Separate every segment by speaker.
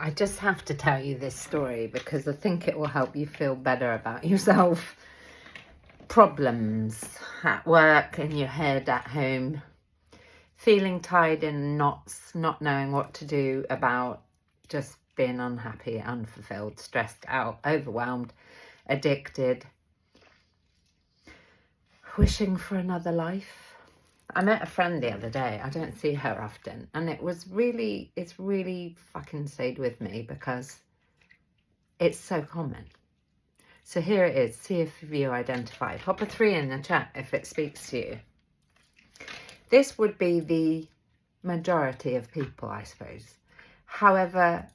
Speaker 1: I just have to tell you this story because I think it will help you feel better about yourself. Problems at work, in your head, at home, feeling tied in knots, not knowing what to do about just being unhappy, unfulfilled, stressed out, overwhelmed, addicted, wishing for another life. I met a friend the other day. I don't see her often, and it's really fucking stayed with me because it's so common. So here it is. See if you identify. Pop a 3 in the chat if it speaks to you. This would be the majority of people, I suppose. However,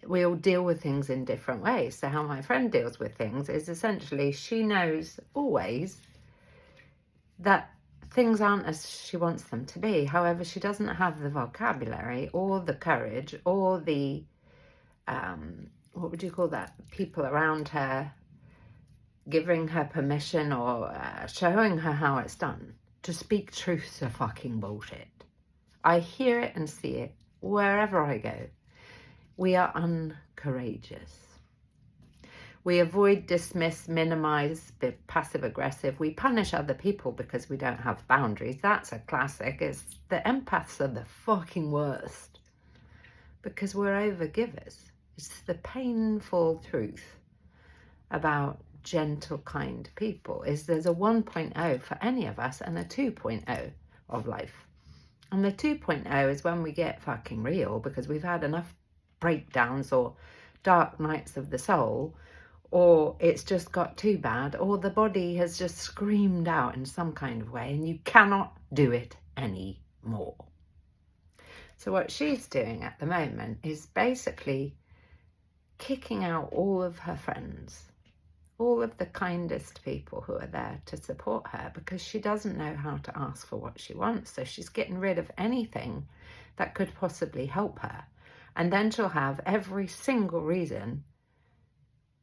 Speaker 1: we all deal with things in different ways. So how my friend deals with things is essentially she knows always that things aren't as she wants them to be. However, she doesn't have the vocabulary or the courage or the, what would you call that? People around her giving her permission or showing her how it's done to speak truth to fucking bullshit. I hear it and see it wherever I go. We are uncourageous. We avoid, dismiss, minimize, be passive aggressive. We punish other people because we don't have boundaries. That's a classic. It's the empaths are the fucking worst because we're overgivers. It's the painful truth about gentle, kind people is there's a 1.0 for any of us and a 2.0 of life. And the 2.0 is when we get fucking real because we've had enough breakdowns or dark nights of the soul, or it's just got too bad, or the body has just screamed out in some kind of way and you cannot do it anymore. So what she's doing at the moment is basically kicking out all of her friends, all of the kindest people who are there to support her because she doesn't know how to ask for what she wants. So she's getting rid of anything that could possibly help her. And then she'll have every single reason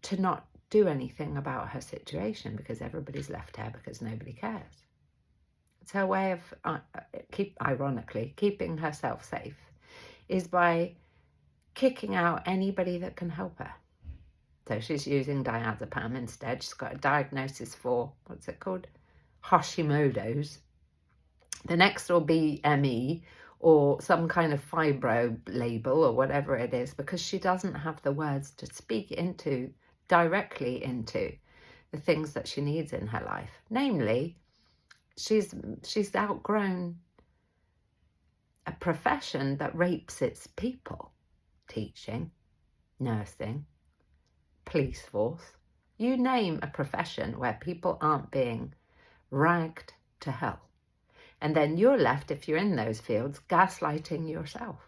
Speaker 1: to not do anything about her situation because everybody's left her because nobody cares. It's her way of, ironically, keeping herself safe is by kicking out anybody that can help her. So she's using diazepam instead. She's got a diagnosis for, what's it called? Hashimoto's. The next will be ME or some kind of fibro label or whatever it is because she doesn't have the words to speak into directly into the things that she needs in her life. Namely, she's outgrown a profession that rapes its people. Teaching, nursing, police force. You name a profession where people aren't being ragged to hell. And then you're left, if you're in those fields, gaslighting yourself.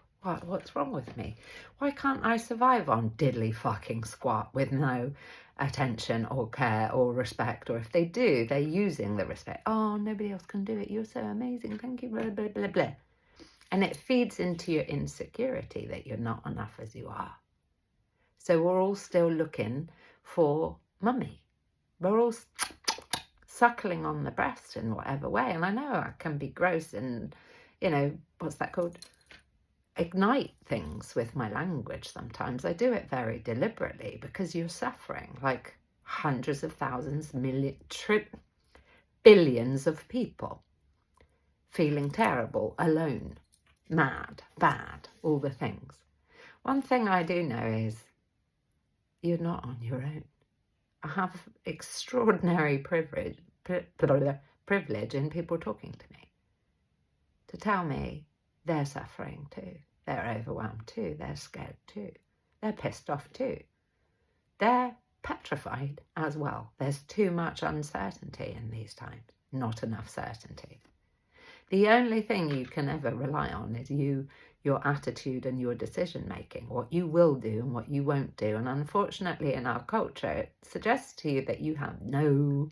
Speaker 1: What's wrong with me? Why can't I survive on diddly fucking squat with no attention or care or respect? Or if they do, they're using the respect. Oh, nobody else can do it. You're so amazing. Thank you, blah, blah, blah, blah. And it feeds into your insecurity that you're not enough as you are. So we're all still looking for mummy. We're all suckling on the breast in whatever way. And I know I can be gross and, what's that called? Ignite things with my language sometimes. I do it very deliberately because you're suffering like hundreds of thousands, billions of people feeling terrible, alone, mad, bad, all the things. One thing I do know is you're not on your own. I have extraordinary privilege in people talking to me to tell me they're suffering too. They're overwhelmed too. They're scared too. They're pissed off too. They're petrified as well. There's too much uncertainty in these times, not enough certainty. The only thing you can ever rely on is your attitude and your decision making, what you will do and what you won't do. And unfortunately in our culture, it suggests to you that you have no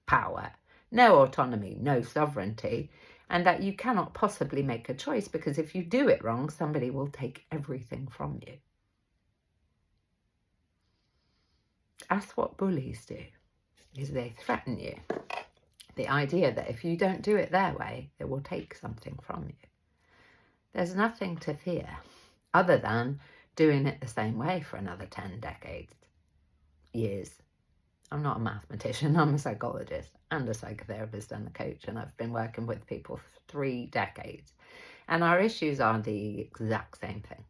Speaker 1: power, no autonomy, no sovereignty, and that you cannot possibly make a choice because if you do it wrong, somebody will take everything from you. That's what bullies do, is they threaten you. The idea that if you don't do it their way, they will take something from you. There's nothing to fear other than doing it the same way for another 10 decades, years. I'm not a mathematician, I'm a psychologist and a psychotherapist and a coach, and I've been working with people for 3 decades. And our issues are the exact same thing.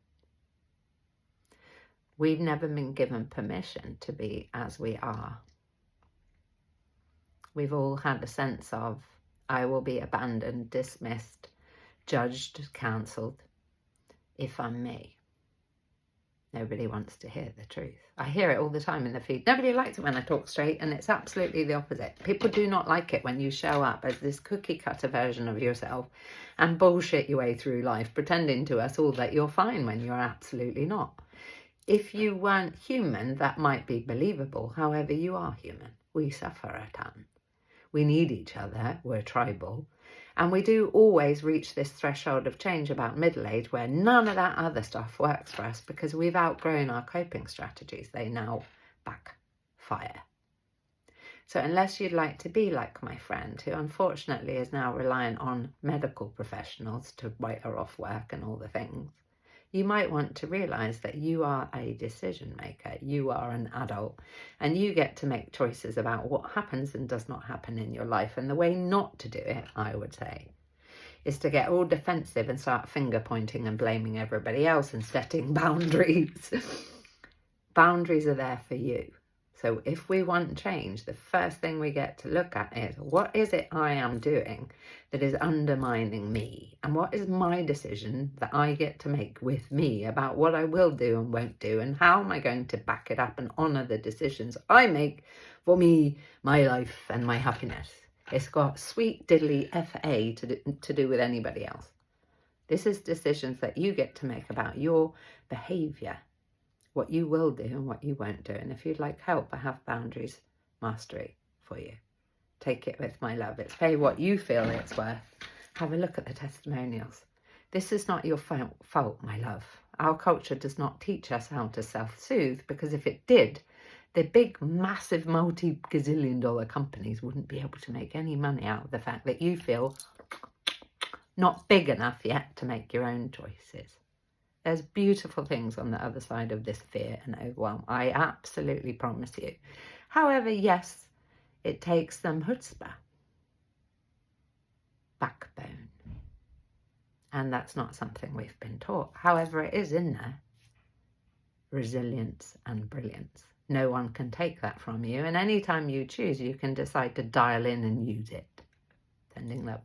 Speaker 1: We've never been given permission to be as we are. We've all had a sense of, I will be abandoned, dismissed, judged, cancelled if I'm me. Nobody wants to hear the truth. I hear it all the time in the feed. Nobody likes it when I talk straight, and it's absolutely the opposite. People do not like it when you show up as this cookie cutter version of yourself and bullshit your way through life, pretending to us all that you're fine when you're absolutely not. If you weren't human, that might be believable. However, you are human. We suffer a ton. We need each other. We're tribal. And we do always reach this threshold of change about middle age where none of that other stuff works for us because we've outgrown our coping strategies. They now backfire. So unless you'd like to be like my friend, who unfortunately is now reliant on medical professionals to write her off work and all the things, you might want to realise that you are a decision maker. You are an adult and you get to make choices about what happens and does not happen in your life. And the way not to do it, I would say, is to get all defensive and start finger pointing and blaming everybody else and setting boundaries. Boundaries are there for you. So if we want change, the first thing we get to look at is, what is it I am doing that is undermining me? And what is my decision that I get to make with me about what I will do and won't do? And how am I going to back it up and honour the decisions I make for me, my life and my happiness? It's got sweet diddly FA to do with anybody else. This is decisions that you get to make about your behaviour, what you will do and what you won't do. And if you'd like help, I have Boundaries Mastery for you. Take it with my love. It's pay what you feel it's worth. Have a look at the testimonials. This is not your fault, my love. Our culture does not teach us how to self-soothe, because if it did, the big, massive, multi-gazillion-dollar companies wouldn't be able to make any money out of the fact that you feel not big enough yet to make your own choices. There's beautiful things on the other side of this fear and overwhelm. I absolutely promise you. However, yes, it takes some chutzpah, backbone. And that's not something we've been taught. However, it is in there. Resilience and brilliance. No one can take that from you. And anytime you choose, you can decide to dial in and use it. Sending love.